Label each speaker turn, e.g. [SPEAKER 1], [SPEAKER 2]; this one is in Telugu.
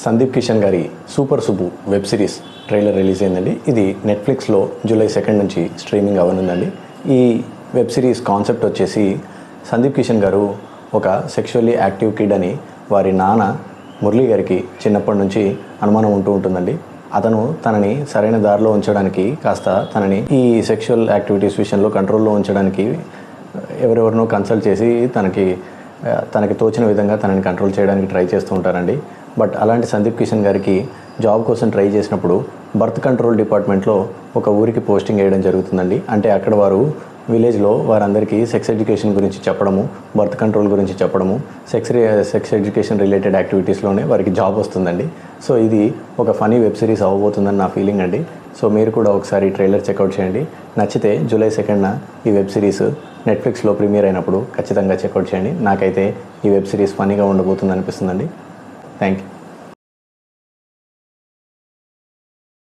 [SPEAKER 1] సందీప్ కిషన్ గారి super Subbu web series trailer release అయిందండి. ఇది నెట్ఫ్లిక్స్లో జూలై 2 నుంచి స్ట్రీమింగ్ అవ్వనుందండి. ఈ వెబ్ సిరీస్ కాన్సెప్ట్ వచ్చేసి సందీప్ కిషన్ గారు ఒక సెక్షువల్లీ యాక్టివ్ కిడ్ అని వారి నాన్న మురళీ గారికి చిన్నప్పటి నుంచి అనుమానం ఉంటుందండి. అతను తనని సరైన దారిలో ఉంచడానికి కాస్త తనని ఈ సెక్షువల్ యాక్టివిటీస్ విషయంలో కంట్రోల్లో ఉంచడానికి ఎవరెవరినో కన్సల్ట్ చేసి తనకి తోచిన విధంగా తనని కంట్రోల్ చేయడానికి ట్రై చేస్తూ ఉంటారండి. బట్ అలాంటి సందీప్ కిషన్ గారికి జాబ్ కోసం ట్రై చేసినప్పుడు బర్త్ కంట్రోల్ డిపార్ట్మెంట్లో ఒక ఊరికి పోస్టింగ్ వేయడం జరుగుతుందండి. అంటే అక్కడ వారు విలేజ్లో వారందరికీ సెక్స్ ఎడ్యుకేషన్ గురించి చెప్పడము, బర్త్ కంట్రోల్ గురించి చెప్పడము, సెక్స్ ఎడ్యుకేషన్ రిలేటెడ్ యాక్టివిటీస్లోనే వారికి జాబ్ వస్తుందండి. సో ఇది ఒక ఫనీ వెబ్ సిరీస్ అవ్వబోతుందని నా ఫీలింగ్ అండి. సో మీరు కూడా ఒకసారి ట్రైలర్ చెక్అవుట్ చేయండి. నచ్చితే జూలై 2న ఈ వెబ్ సిరీస్ నెట్ఫ్లిక్స్లో ప్రీమియర్ అయినప్పుడు ఖచ్చితంగా చెక్అవుట్ చేయండి. నాకైతే ఈ వెబ్ సిరీస్ ఫనీగా ఉండబోతుంది అనిపిస్తుందండి. Thank you.